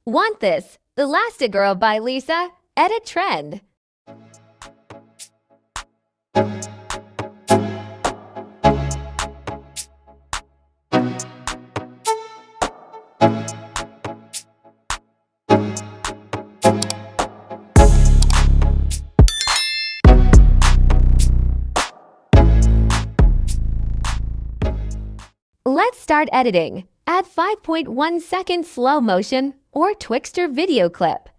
Want this? ELASTIGIRL by Lisa. Edit trend. Let's start editing. Add 5.1 second slow motion or Twixtor video clip.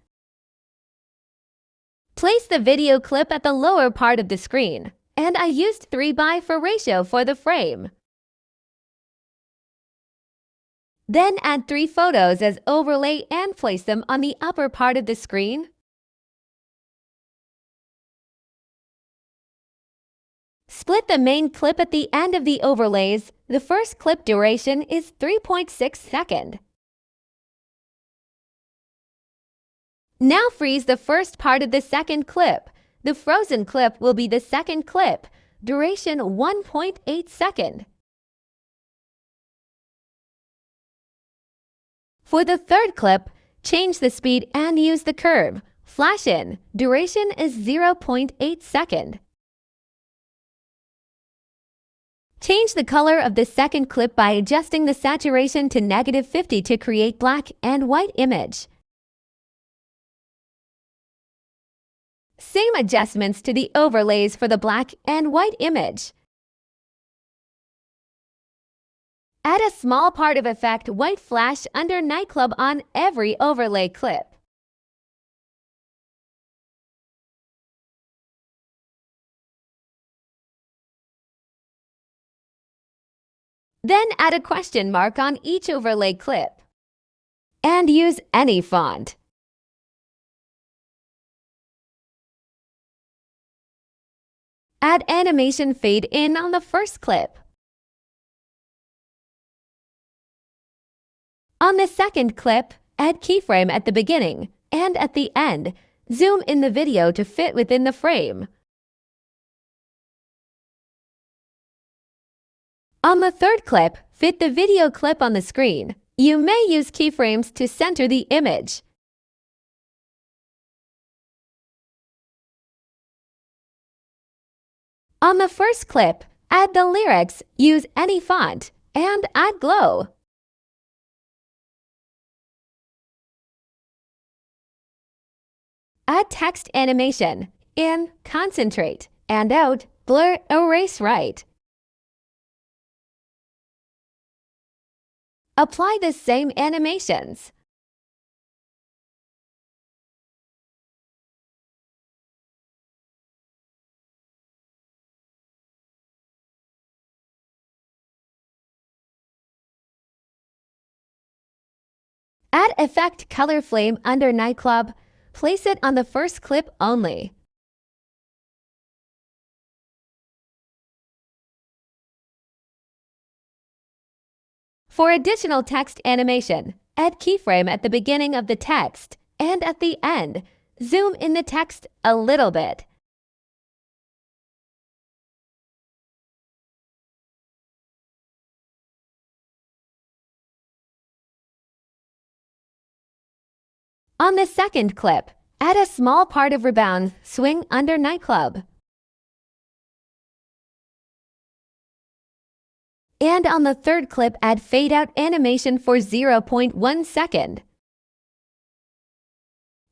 Place the video clip at the lower part of the screen, and I used 3:5 for ratio for the frame. Then add 3 photos as overlay and place them on the upper part of the screen. Split the main clip at the end of the overlays. The first clip duration is 3.6 seconds. Now freeze the first part of the second clip. The frozen clip will be the second clip, duration 1.8 seconds. For the third clip, change the speed and use the curve. Flash in, duration is 0.8 seconds. Change the color of the second clip by adjusting the saturation to -50 to create black and white image. Same adjustments to the overlays for the black and white image. Add a small part of effect white flash under nightclub on every overlay clip. Then add a question mark on each overlay clip. And use any font. Add animation fade in on the first clip. On the second clip, add keyframe at the beginning and at the end. Zoom in the video to fit within the frame. On the third clip, fit the video clip on the screen. You may use keyframes to center the image. On the first clip, add the lyrics, use any font, and add glow. Add text animation, in, concentrate, and out, blur, erase right. Apply the same animations. Add effect color flame under nightclub. Place it on the first clip only. For additional text animation, add keyframe at the beginning of the text and at the end. Zoom in the text a little bit. On the second clip, add a small part of rebound swing under nightclub. And on the third clip, add fade out animation for 0.1 second.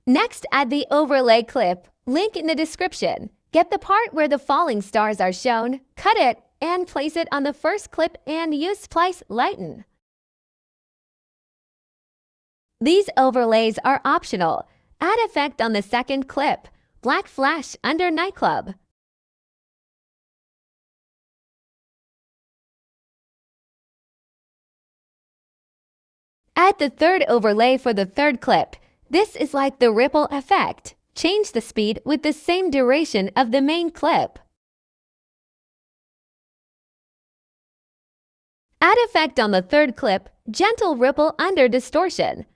Next, add the overlay clip, link in the description. Get the part where the falling stars are shown, cut it, and place it on the first clip and use Splice Lighten. These overlays are optional. Add effect on the second clip, black flash under nightclub. Add the third overlay for the third clip. This is like the ripple effect. Change the speed with the same duration of the main clip. Add effect on the third clip, gentle ripple under distortion.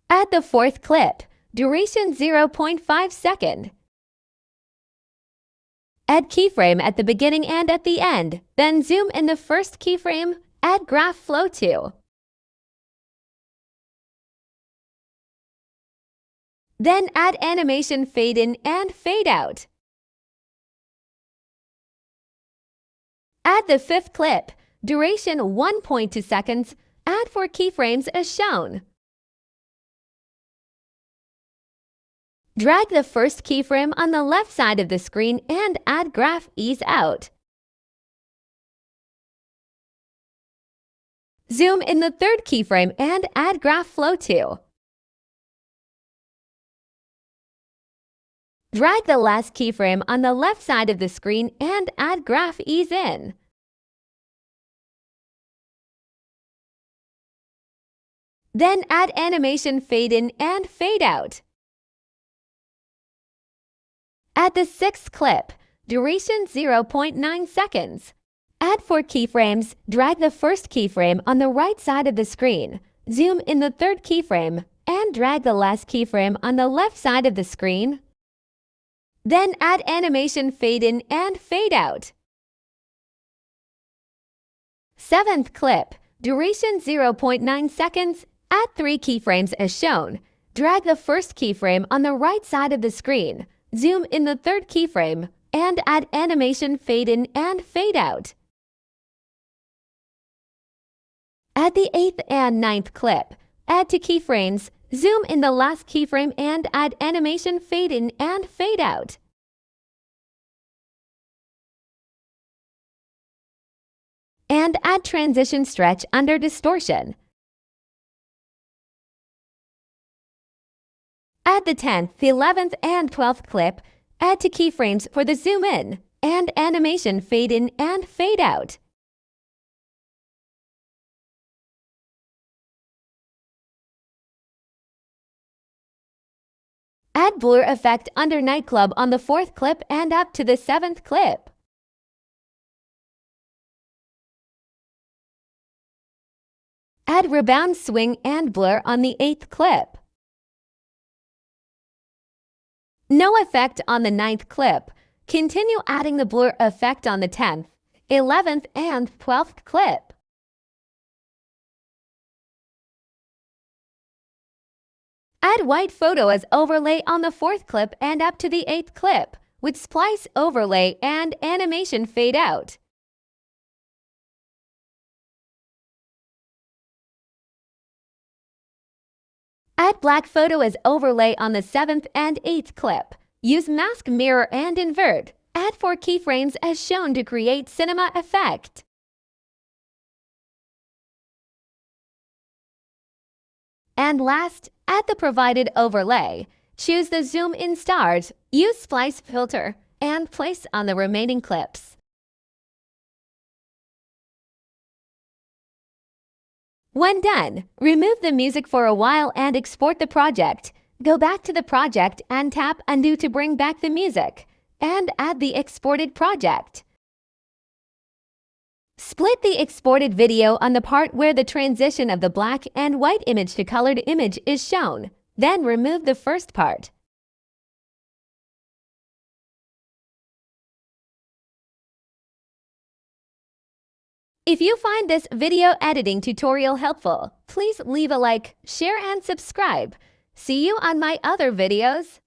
Add the fourth clip, duration 0.5 second. Add keyframe at the beginning and at the end, then zoom in the first keyframe, add graph flow to. Then add animation fade in and fade out. Add the fifth clip, duration 1.2 seconds, add 4 keyframes as shown. Drag the first keyframe on the left side of the screen and add graph ease out. Zoom in the third keyframe and add graph flow to. Drag the last keyframe on the left side of the screen and add graph ease in. Then add animation fade in and fade out. Add the sixth clip, duration 0.9 seconds. Add 4 keyframes, drag the first keyframe on the right side of the screen, zoom in the third keyframe, and drag the last keyframe on the left side of the screen. Then add animation fade in and fade out. Seventh clip, duration 0.9 seconds, add 3 keyframes as shown. Drag the first keyframe on the right side of the screen, zoom in the third keyframe, and add animation fade in and fade out. Add the 8th and 9th clip. Add 2 keyframes, zoom in the last keyframe and add animation fade in and fade out. And add transition stretch under distortion. Add the 10th, the 11th, and 12th clip. Add 2 keyframes for the zoom in and animation fade in and fade out. Add blur effect under nightclub on the 4th clip and up to the 7th clip. Add rebound swing and blur on the 8th clip. No effect on the 9th clip. Continue adding the blur effect on the 10th, 11th, and 12th clip. Add white photo as overlay on the 4th clip and up to the 8th clip, with splice overlay and animation fade out. Add black photo as overlay on the 7th and 8th clip. Use mask mirror and invert. Add 4 keyframes as shown to create cinema effect. And last, add the provided overlay. Choose the zoom in stars, use splice filter, and place on the remaining clips. When done, remove the music for a while and export the project. Go back to the project and tap Undo to bring back the music, and add the exported project. Split the exported video on the part where the transition of the black and white image to colored image is shown. Then remove the first part. If you find this video editing tutorial helpful, please leave a like, share, and subscribe. See you on my other videos.